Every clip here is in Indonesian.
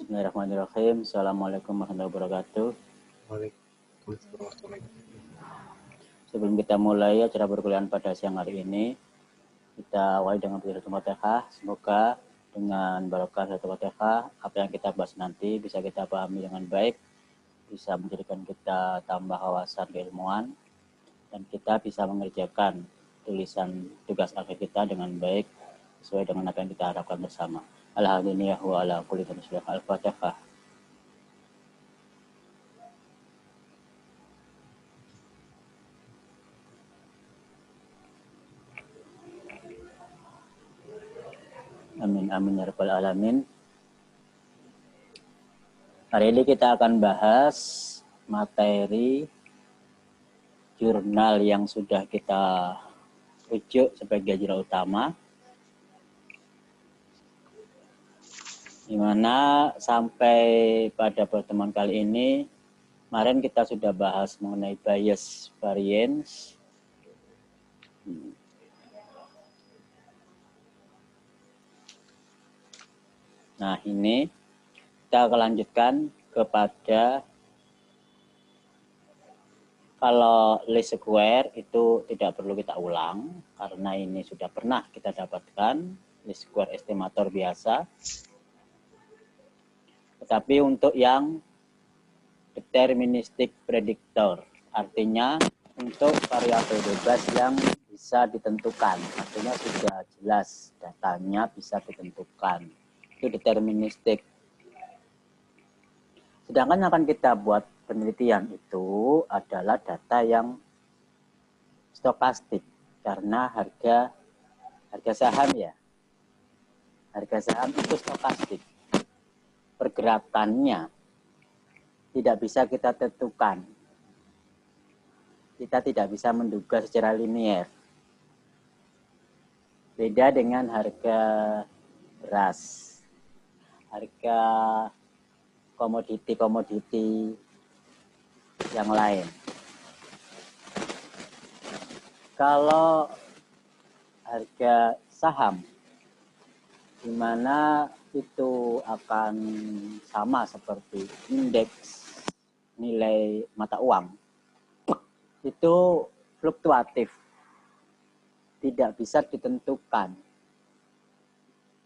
Bismillahirrahmanirrahim. Assalamualaikum warahmatullahi wabarakatuh. Waalaikumsalam warahmatullahi wabarakatuh. Sebelum kita mulai acara perkuliahan pada siang hari ini, kita awali dengan satu Fatihah. Semoga dengan barokah satu Fatihah, apa yang kita bahas nanti bisa kita pahami dengan baik, bisa menjadikan kita tambah wawasan keilmuan, dan kita bisa mengerjakan tulisan tugas akhir kita dengan baik sesuai dengan apa yang kita harapkan bersama. Alhamdulillah wa ala kulli syai'in al-Fatihah. Amin amin ya rabbal alamin. Hari ini kita akan bahas materi jurnal yang sudah kita rujuk sebagai jurnal utama, di mana sampai pada pertemuan kali ini, kemarin kita sudah bahas mengenai bias variance. Nah, ini kita akan lanjutkan kepada kalau least square itu tidak perlu kita ulang, karena ini sudah pernah kita dapatkan least square estimator biasa. Tetapi untuk yang deterministic predictor, artinya untuk variabel bebas yang bisa ditentukan, artinya sudah jelas datanya bisa ditentukan, itu deterministik. Sedangkan yang akan kita buat penelitian itu adalah data yang stokastik, karena harga saham ya, harga saham itu stokastik, pergerakannya tidak bisa kita tentukan, kita tidak bisa menduga secara linier. Beda dengan harga beras, harga komoditi yang lain. Kalau harga saham, di mana itu akan sama seperti indeks nilai mata uang, itu fluktuatif, tidak bisa ditentukan.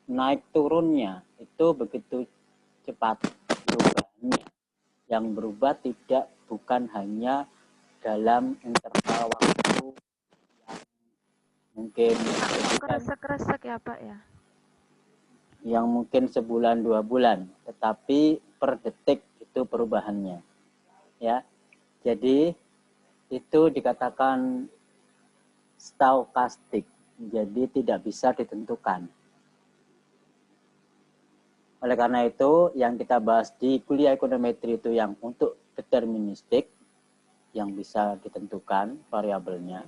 Naik turunnya itu begitu cepat perubahannya. Yang berubah bukan hanya dalam interval waktu yang mungkin kresek ya Pak ya, yang mungkin sebulan 2 bulan, tetapi per detik itu perubahannya ya. Jadi itu dikatakan stokastik, jadi tidak bisa ditentukan. Oleh karena itu, yang kita bahas di kuliah ekonometri itu yang untuk deterministik, yang bisa ditentukan variabelnya.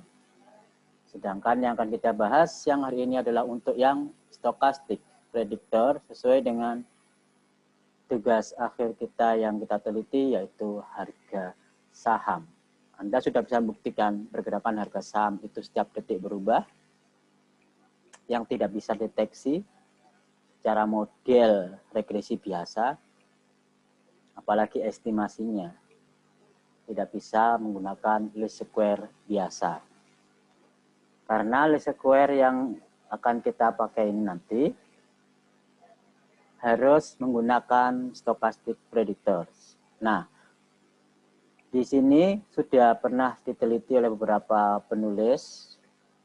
Sedangkan yang akan kita bahas yang hari ini adalah untuk yang stokastik, prediktor, sesuai dengan tugas akhir kita yang kita teliti, yaitu harga saham. Anda sudah bisa membuktikan pergerakan harga saham itu setiap detik berubah, yang tidak bisa deteksi secara model regresi biasa, apalagi estimasinya tidak bisa menggunakan least square biasa. Karena least square yang akan kita pakai ini nanti harus menggunakan stochastic predictors. Nah, di sini sudah pernah diteliti oleh beberapa penulis,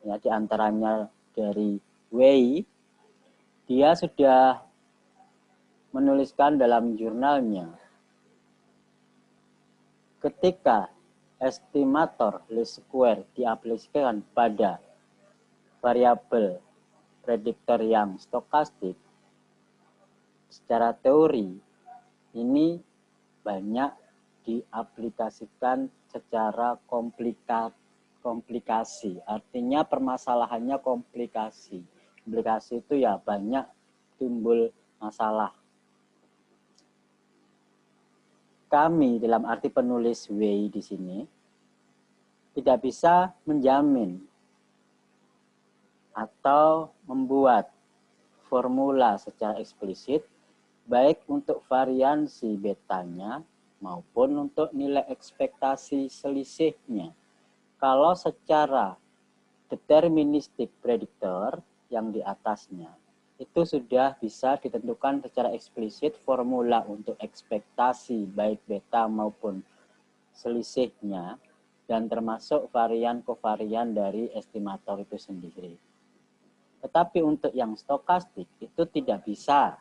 ya, diantaranya dari Wei. Dia sudah menuliskan dalam jurnalnya, ketika estimator least square diaplikasikan pada variabel prediktor yang stokastik, secara teori ini banyak diaplikasikan secara komplikasi. Artinya permasalahannya komplikasi. Komplikasi itu ya banyak timbul masalah. Kami dalam arti penulis Wei di sini tidak bisa menjamin atau membuat formula secara eksplisit baik untuk variansi betanya maupun untuk nilai ekspektasi selisihnya. Kalau secara deterministik predictor yang di atasnya, itu sudah bisa ditentukan secara eksplisit formula untuk ekspektasi baik beta maupun selisihnya, dan termasuk varian kovarian dari estimator itu sendiri. Tetapi untuk yang stokastik itu tidak bisa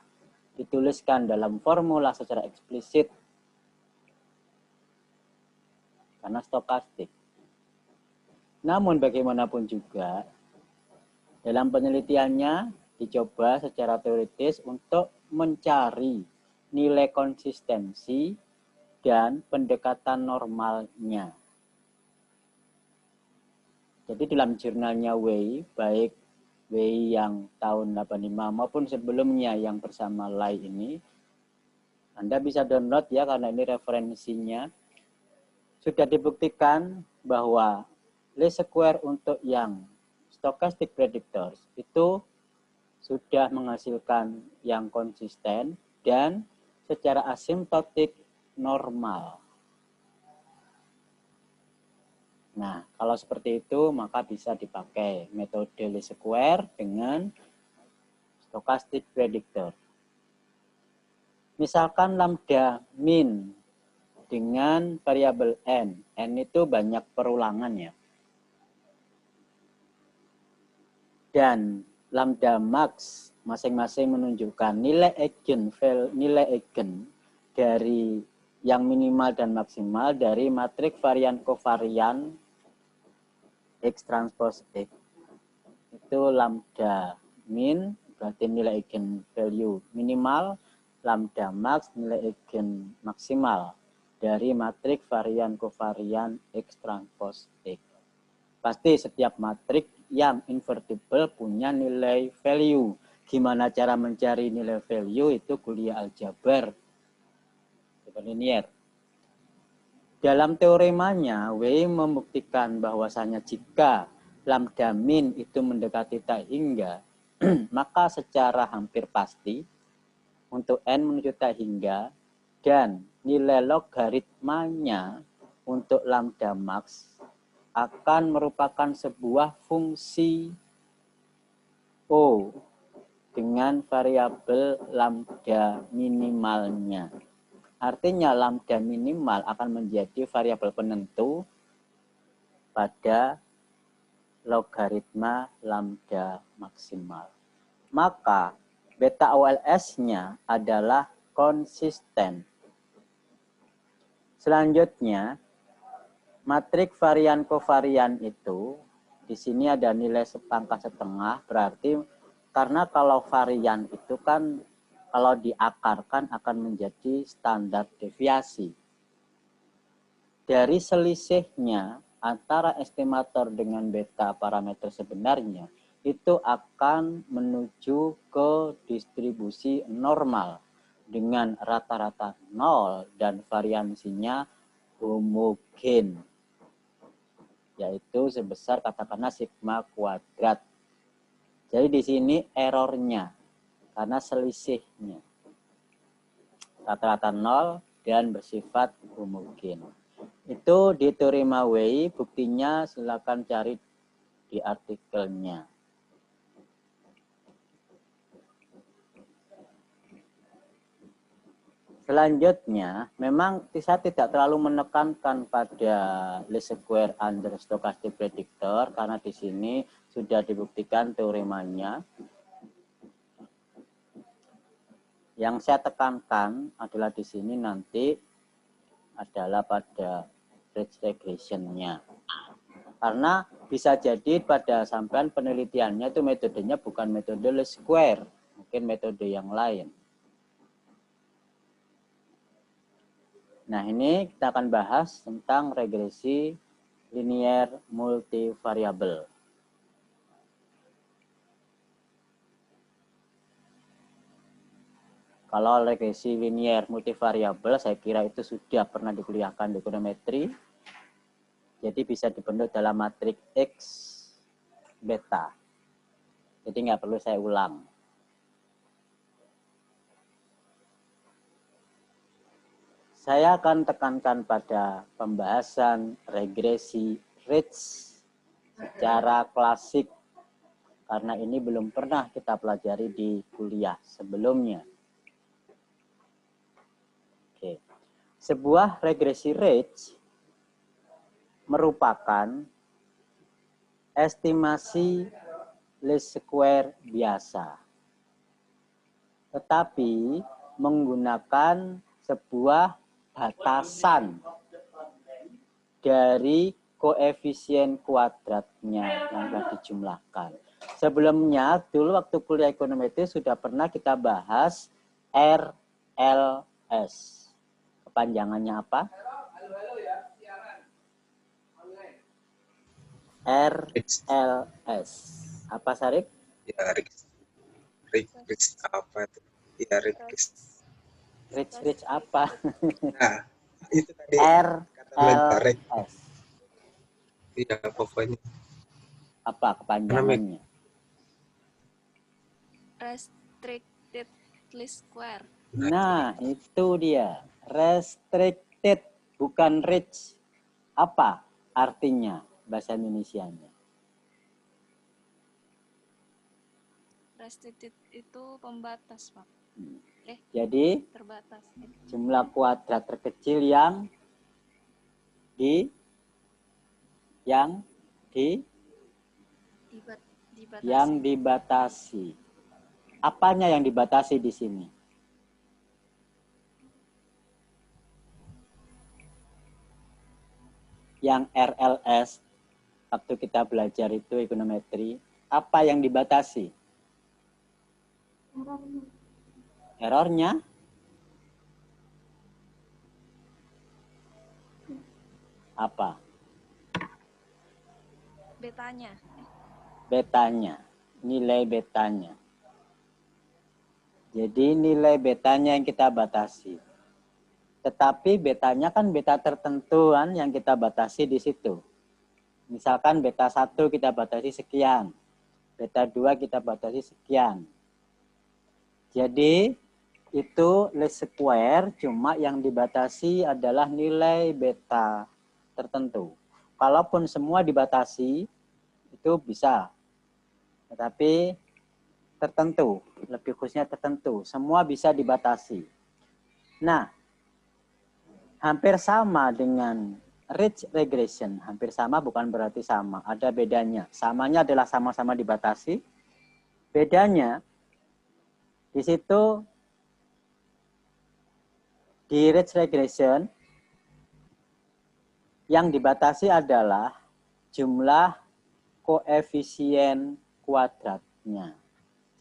dituliskan dalam formula secara eksplisit karena stokastik. Namun bagaimanapun juga dalam penelitiannya dicoba secara teoritis untuk mencari nilai konsistensi dan pendekatan normalnya. Jadi dalam jurnalnya Wei, baik Wei yang tahun 85 maupun sebelumnya yang bersama Lai ini, Anda bisa download ya karena ini referensinya. Sudah dibuktikan bahwa least square untuk yang stochastic predictors itu sudah menghasilkan yang konsisten dan secara asimptotik normal. Nah, kalau seperti itu maka bisa dipakai metode least square dengan stochastic predictor. Misalkan lambda min dengan variabel n. N itu banyak perulangan ya. Dan lambda max masing-masing menunjukkan nilai eigen dari yang minimal dan maksimal dari matrik varian kovarian X transpose X. Itu lambda min berarti nilai eigen value minimal, lambda max nilai eigen maksimal dari matrik varian kovarian X transpose X. Pasti setiap matrik yang invertible punya nilai value. Gimana cara mencari nilai value itu kuliah aljabar linear. Dalam teoremanya, Wei membuktikan bahwasanya jika lambda min itu mendekati tak hingga, maka secara hampir pasti untuk n menuju tak hingga dan nilai logaritmanya untuk lambda max akan merupakan sebuah fungsi O dengan variabel lambda minimalnya. Artinya lambda minimal akan menjadi variabel penentu pada logaritma lambda maksimal. Maka beta OLS-nya adalah konsisten. Selanjutnya, matrik varian kovarian itu di sini ada nilai sepangkat setengah, berarti karena kalau varian itu kan kalau diakarkan akan menjadi standar deviasi. Dari selisihnya antara estimator dengan beta parameter sebenarnya itu akan menuju ke distribusi normal dengan rata-rata 0 dan variansinya homogen, yaitu sebesar katakanlah sigma kuadrat. Jadi di sini errornya karena selisihnya rata-rata 0 dan bersifat homogen. Itu di teorema Wei, buktinya silakan cari di artikelnya. Selanjutnya, memang saya tidak terlalu menekankan pada least square under stochastic predictor karena di sini sudah dibuktikan teoremanya. Yang saya tekankan adalah di sini nanti adalah pada ridge regression-nya. Karena bisa jadi pada sampean penelitiannya itu metodenya bukan metode least square, mungkin metode yang lain. Nah, ini kita akan bahas tentang regresi linear multivariabel. Kalau regresi linear multivariabel, saya kira itu sudah pernah dikuliahkan di ekonometri. Jadi bisa dibentuk dalam matrik X beta. Jadi nggak perlu saya ulang. saya akan tekankan pada pembahasan regresi Ridge secara klasik, karena ini belum pernah kita pelajari di kuliah sebelumnya. Oke. Sebuah regresi Ridge merupakan estimasi least square biasa, tetapi menggunakan sebuah batasan dari koefisien kuadratnya yang telah dijumlahkan. Sebelumnya, dulu waktu kuliah ekonometri sudah pernah kita bahas RLS. Kepanjangannya apa? RLS. Apa, Sarip? Ya, Rich apa itu? Ya, Rich apa? Nah, itu tadi RLS. Iya, pokoknya. Apa kepanjangannya? Restricted least square. Nah, itu dia. Restricted, bukan rich. Apa artinya bahasa Indonesianya? Restricted itu pembatas, Pak. Jadi, Terbatas. jumlah kuadrat terkecil yang dibatasi. Apanya yang dibatasi di sini? Yang RLS, waktu kita belajar itu ekonometri, apa yang dibatasi? Errornya? Apa? Betanya. Betanya. Nilai betanya. Jadi nilai betanya yang kita batasi. Tetapi betanya kan beta tertentu kan yang kita batasi di situ. Misalkan beta 1 kita batasi sekian. Beta 2 kita batasi sekian. Jadi itu least square, cuma yang dibatasi adalah nilai beta tertentu. Kalaupun semua dibatasi, itu bisa. Tetapi tertentu, lebih khususnya tertentu. Semua bisa dibatasi. Nah, hampir sama dengan ridge regression. Hampir sama bukan berarti sama. Ada bedanya. Samanya adalah sama-sama dibatasi. Bedanya, di situ di ridge regression yang dibatasi adalah jumlah koefisien kuadratnya.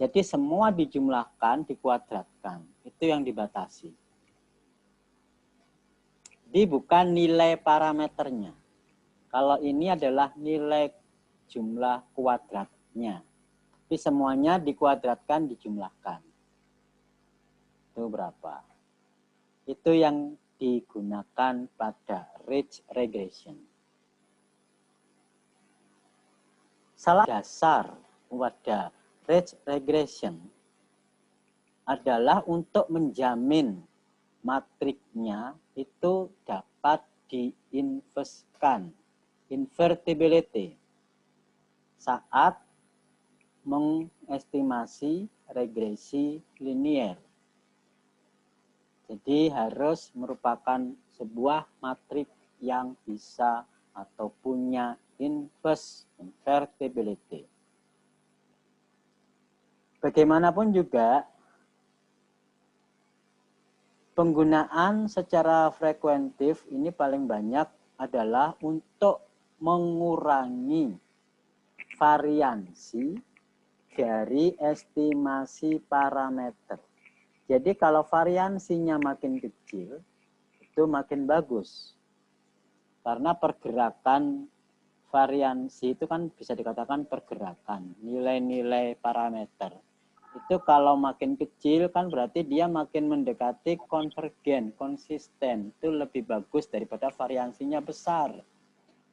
Jadi semua dijumlahkan, dikuadratkan. Itu yang dibatasi. Jadi bukan nilai parameternya. Kalau ini adalah nilai jumlah kuadratnya. Tapi semuanya dikuadratkan, dijumlahkan. Itu berapa? Itu yang digunakan pada ridge regression. Salah dasar pada ridge regression adalah untuk menjamin matriknya itu dapat diinverskan, invertibility, saat mengestimasi regresi linier. Jadi harus merupakan sebuah matrik yang bisa atau punya inverse invertibility. Bagaimanapun juga, penggunaan secara frekuentif ini paling banyak adalah untuk mengurangi variansi dari estimasi parameter. Jadi kalau variansinya makin kecil, itu makin bagus. Karena pergerakan variansi itu kan bisa dikatakan pergerakan, nilai-nilai parameter. Itu kalau makin kecil kan berarti dia makin mendekati konvergen, konsisten. Itu lebih bagus daripada variansinya besar.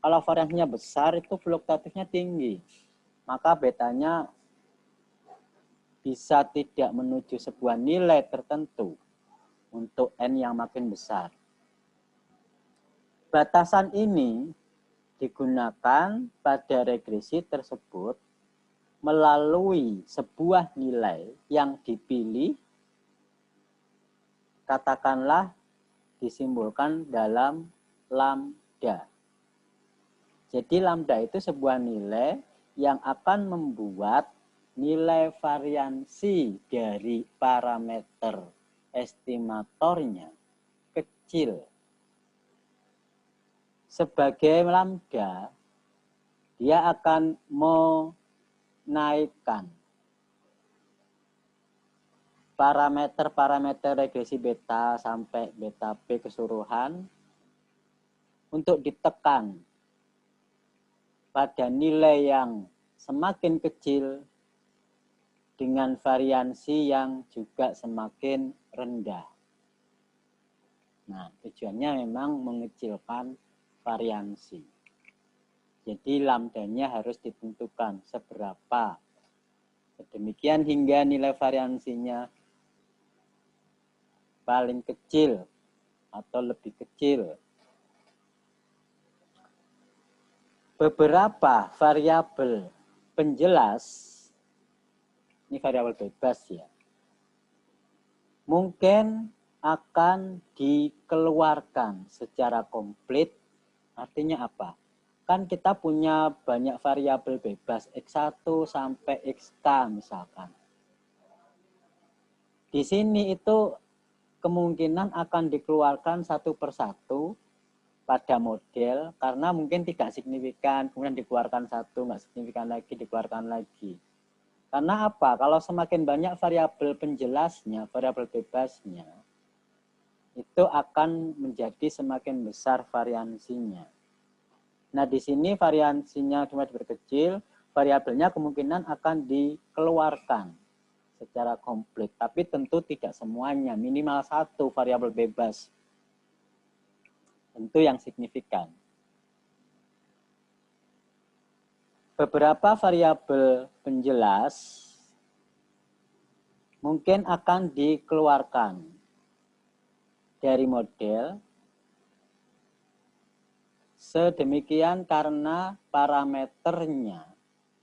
Kalau variansinya besar itu fluktuatifnya tinggi. Maka betanya bisa tidak menuju sebuah nilai tertentu untuk N yang makin besar. batasan ini digunakan pada regresi tersebut melalui sebuah nilai yang dipilih, katakanlah disimbolkan dalam lambda. Jadi lambda itu sebuah nilai yang akan membuat nilai variansi dari parameter estimatornya kecil. Sebagai lambda, dia akan menaikkan parameter-parameter regresi beta sampai beta P keseluruhan untuk ditekan pada nilai yang semakin kecil dengan variansi yang juga semakin rendah. Nah, tujuannya memang mengecilkan variansi. Jadi lambdanya harus ditentukan seberapa. Demikian hingga nilai variansinya paling kecil atau lebih kecil. Beberapa variabel penjelas, ini variabel bebas ya, mungkin akan dikeluarkan secara komplit. Artinya apa? Kan kita punya banyak variabel bebas, X1 sampai XK misalkan. Di sini itu kemungkinan akan dikeluarkan satu persatu pada model, karena mungkin tidak signifikan, kemudian dikeluarkan satu, nggak signifikan lagi, dikeluarkan lagi. Karena apa? Kalau semakin banyak variabel penjelasnya, variabel bebasnya, itu akan menjadi semakin besar variansinya. Nah, di sini variansinya cuma diperkecil, variabelnya kemungkinan akan dikeluarkan secara komplit. Tapi tentu tidak semuanya, minimal satu variabel bebas. Tentu yang signifikan. Beberapa variabel penjelas mungkin akan dikeluarkan dari model, sedemikian karena parameternya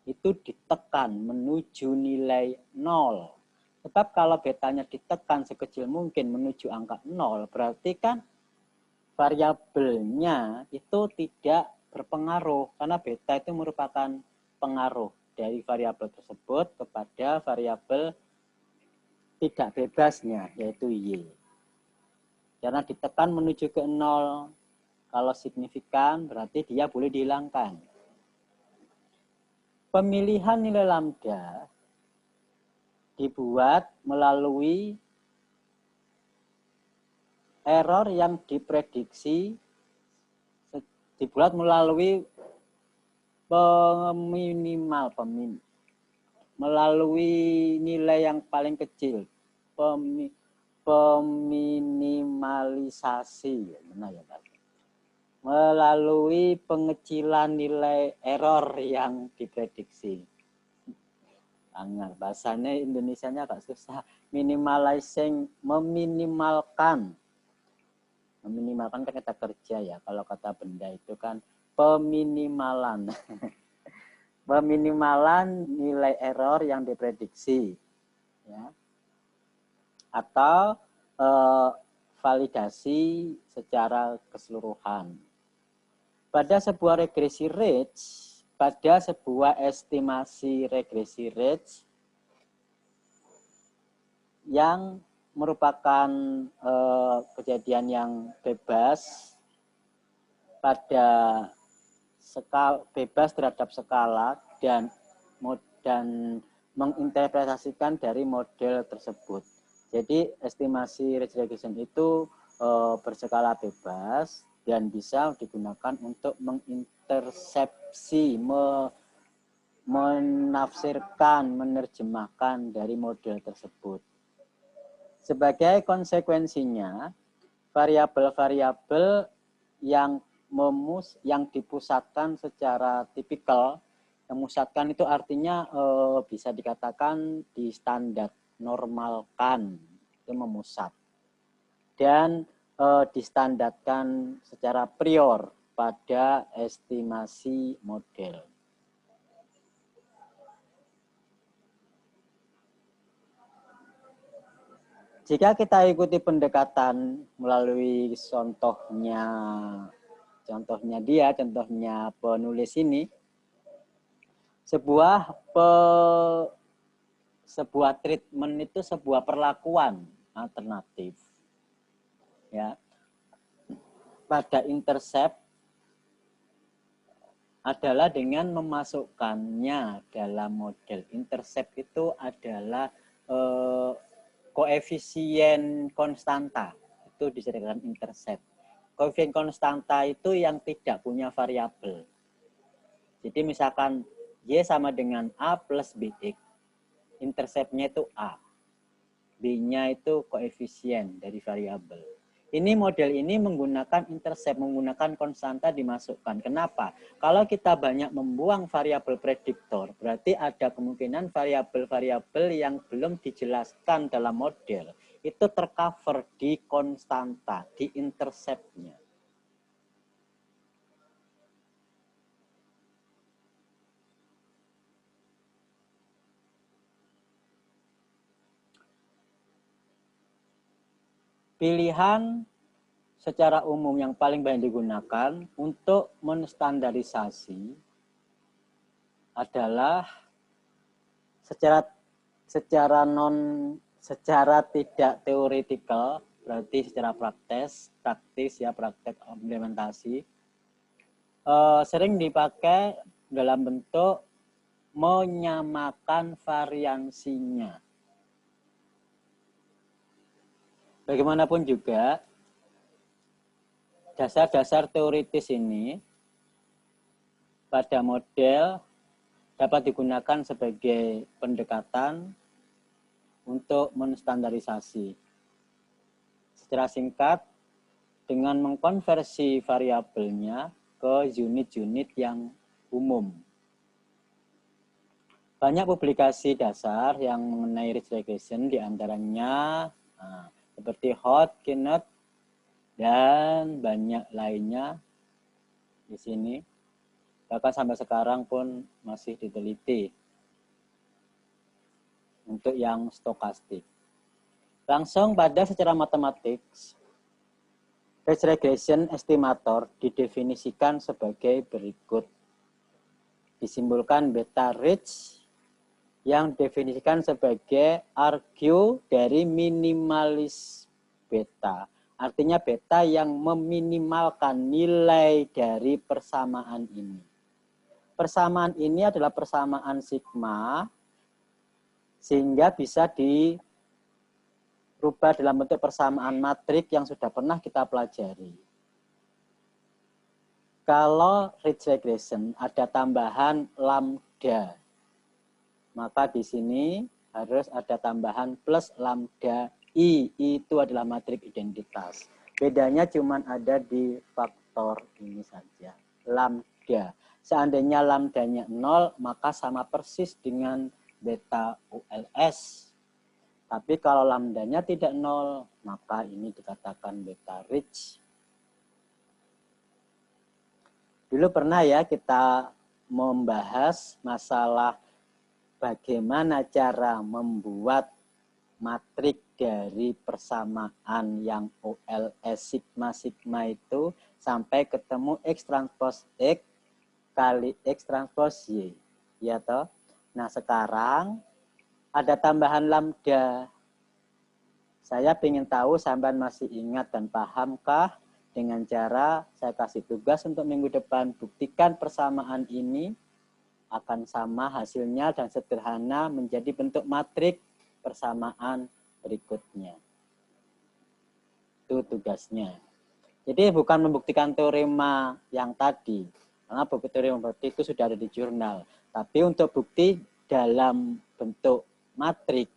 itu ditekan menuju nilai 0. Sebab kalau betanya ditekan sekecil mungkin menuju angka 0, berarti kan variabelnya itu tidak berpengaruh, karena beta itu merupakan pengaruh dari variabel tersebut kepada variabel tidak bebasnya, yaitu Y. Karena ditekan menuju ke 0, kalau signifikan berarti dia boleh dihilangkan. Pemilihan nilai lambda dibuat melalui error yang diprediksi, dibuat melalui melalui nilai yang paling kecil, peminimalisasi, melalui pengecilan nilai error yang diprediksi. Bahasanya Indonesianya agak susah. Minimalizing, meminimalkan. Meminimalkan kan kata kerja ya. Kalau kata benda itu kan peminimalan. Peminimalan nilai error yang diprediksi. Ya. Atau validasi secara keseluruhan. Pada sebuah regresi range, pada sebuah estimasi regresi range yang merupakan kejadian yang bebas pada bebas terhadap skala dan menginterpretasikan dari model tersebut. Jadi estimasi range regression itu berskala bebas dan bisa digunakan untuk mengintersepsi, menafsirkan, menerjemahkan dari model tersebut. Sebagai konsekuensinya, variabel-variabel yang dipusatkan secara tipikal, memusatkan itu artinya bisa dikatakan di standar normalkan, itu memusat. Dan distandarkan secara prior pada estimasi model. Jika kita ikuti pendekatan melalui contohnya penulis ini, sebuah treatment itu sebuah perlakuan alternatif ya pada intercept adalah dengan memasukkannya dalam model. Intercept itu adalah koefisien konstanta, itu disebutkan intercept. Koefisien konstanta itu yang tidak punya variabel. Jadi misalkan Y sama dengan A plus BX, interceptnya itu A. B-nya itu koefisien dari variabel. Ini model ini menggunakan intercept, menggunakan konstanta dimasukkan. Kenapa? Kalau kita banyak membuang variabel prediktor, berarti ada kemungkinan variabel-variabel yang belum dijelaskan dalam model itu tercover di konstanta, di interceptnya. Pilihan secara umum yang paling banyak digunakan untuk menstandarisasi adalah secara tidak teoretikal, berarti secara praktis praktek implementasi, sering dipakai dalam bentuk menyamakan variansinya. Bagaimanapun juga, dasar-dasar teoritis ini pada model dapat digunakan sebagai pendekatan untuk menstandarisasi. Secara singkat, dengan mengkonversi variabelnya ke unit-unit yang umum. Banyak publikasi dasar yang mengenai ridge regression, diantaranya seperti Hot, Kenneth, dan banyak lainnya di sini. Bahkan sampai sekarang pun masih diteliti untuk yang stokastik. Langsung pada secara matematik, ridge regression estimator didefinisikan sebagai berikut. Disimpulkan beta ridge yang definisikan sebagai argue dari minimalis beta. Artinya beta yang meminimalkan nilai dari persamaan ini. Persamaan ini adalah persamaan sigma, sehingga bisa dirubah dalam bentuk persamaan matrik yang sudah pernah kita pelajari. Kalau ridge regression ada tambahan lambda, maka di sini harus ada tambahan plus lambda I. Itu adalah matrik identitas. Bedanya cuma ada di faktor ini saja, lambda. Seandainya lambdanya 0, maka sama persis dengan beta ULS. Tapi kalau lambdanya tidak 0, maka ini dikatakan beta ridge. Dulu pernah ya kita membahas masalah bagaimana cara membuat matrik dari persamaan yang OLS sigma-sigma itu sampai ketemu X transpos X kali X transpos Y. Ya toh? Nah sekarang ada tambahan lambda. Saya ingin tahu sampean masih ingat dan pahamkah dengan cara saya kasih tugas untuk minggu depan, buktikan persamaan ini akan sama hasilnya dan sederhana menjadi bentuk matrik persamaan berikutnya. Itu tugasnya. Jadi bukan membuktikan teorema yang tadi, karena bukti teorema itu sudah ada di jurnal. Tapi untuk bukti dalam bentuk matrik,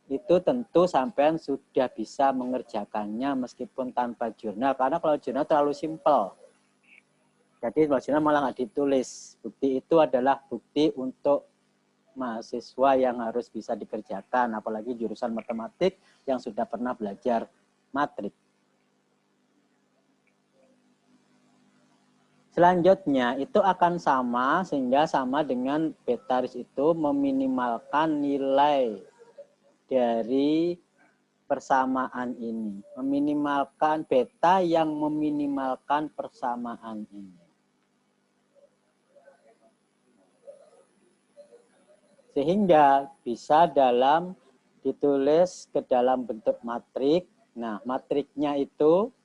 itu tentu sampean sudah bisa mengerjakannya meskipun tanpa jurnal. Karena kalau jurnal terlalu simpel. Jadi kalau jurnal malah nggak ditulis. Bukti itu adalah bukti untuk mahasiswa yang harus bisa dikerjakan. Apalagi jurusan matematik yang sudah pernah belajar matrik. Selanjutnya itu akan sama sehingga sama dengan beta risk itu meminimalkan nilai dari persamaan ini. Meminimalkan beta yang meminimalkan persamaan ini. Sehingga bisa ditulis ke dalam bentuk matrik. Nah, matriknya itu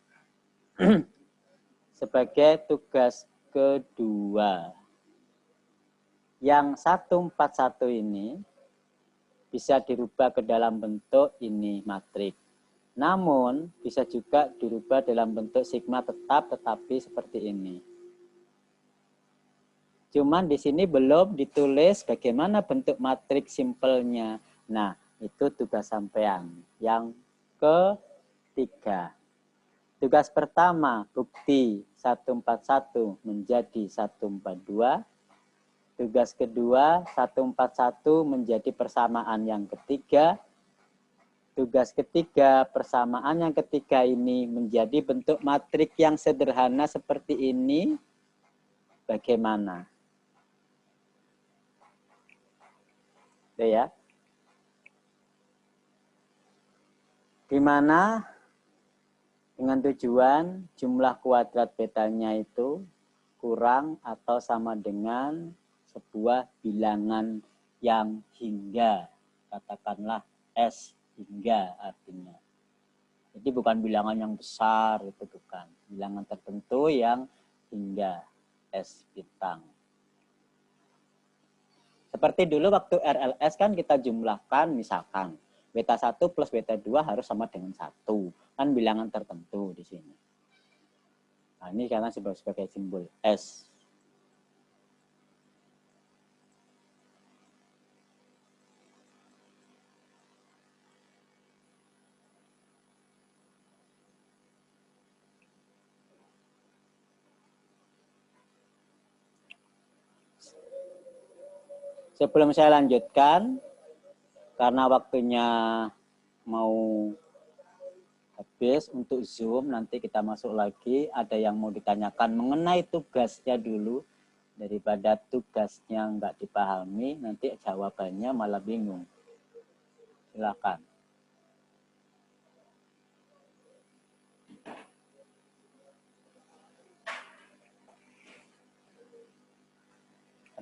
sebagai tugas kedua. Yang 141 ini bisa dirubah ke dalam bentuk ini matrik. Namun bisa juga dirubah dalam bentuk sigma tetap tetapi seperti ini. Cuman di sini belum ditulis bagaimana bentuk matrik simpelnya. Nah, itu tugas sampean. Yang ketiga. Tugas pertama, bukti 141 menjadi 142. Tugas kedua, 141 menjadi persamaan yang ketiga. Tugas ketiga, persamaan yang ketiga ini menjadi bentuk matrik yang sederhana seperti ini. Bagaimana? Oke ya. Di mana dengan tujuan jumlah kuadrat betanya itu kurang atau sama dengan sebuah bilangan yang hingga, katakanlah S hingga artinya. Jadi bukan bilangan yang besar, itu bukan. Bilangan tertentu yang hingga S bintang. Seperti dulu waktu RLS kan kita jumlahkan misalkan beta 1 plus beta 2 harus sama dengan 1. Kan bilangan tertentu di sini. Nah, ini karena sebagai simbol S. Sebelum saya lanjutkan, karena waktunya mau habis untuk Zoom, nanti kita masuk lagi. Ada yang mau ditanyakan mengenai tugasnya dulu, daripada tugasnya nggak dipahami, nanti jawabannya malah bingung. Silakan.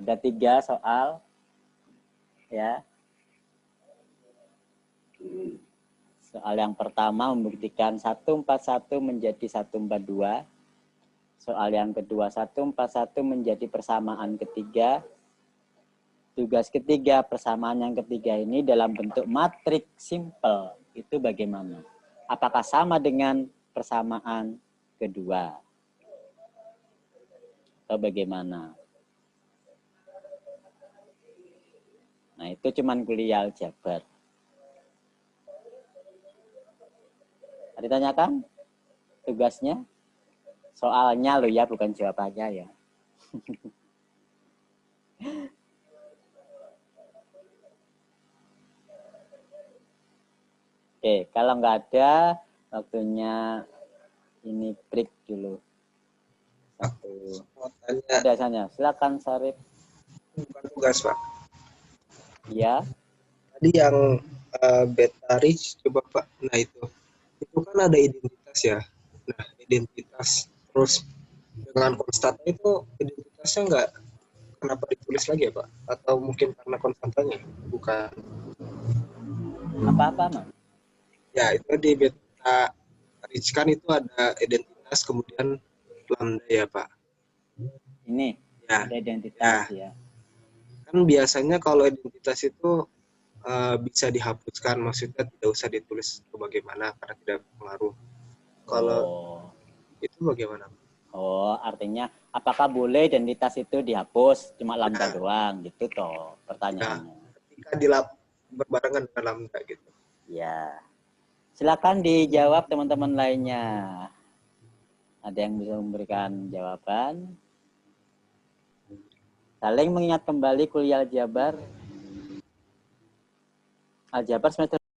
Ada 3 soal. Ya. Soal yang pertama membuktikan 141 menjadi 142. Soal yang kedua 141 menjadi persamaan ketiga. Tugas ketiga persamaan yang ketiga ini dalam bentuk matrik simpel. Itu bagaimana? Apakah sama dengan persamaan kedua? Atau bagaimana? Nah, itu cuman kuliah aljabar. Ditanyakan tugasnya? Soalnya lo ya, bukan jawabannya ya. Oke, kalau nggak ada, waktunya ini break dulu. Ada sana. Silakan Sarif. Bukan tugas, Pak. Ya. Tadi yang beta rich, coba Pak. Nah itu kan ada identitas ya. Nah identitas terus dengan konstanta itu identitasnya nggak, kenapa ditulis lagi ya Pak? Atau mungkin karena konstantanya? Bukan. Apa-apa Mas? Ya itu di beta rich kan itu ada identitas kemudian lambda ya Pak. Ini Ya. ada identitas ya. Kan biasanya kalau identitas itu bisa dihapuskan, maksudnya tidak usah ditulis bagaimana karena tidak berpengaruh. Kalau itu bagaimana? Oh, artinya apakah boleh identitas itu dihapus cuma lambda doang gitu toh pertanyaannya. Ketika berbarengan dengan lambda gitu. Ya. Silakan dijawab teman-teman lainnya. Ada yang bisa memberikan jawaban? Saling mengingat kembali kuliah aljabar. Aljabar semester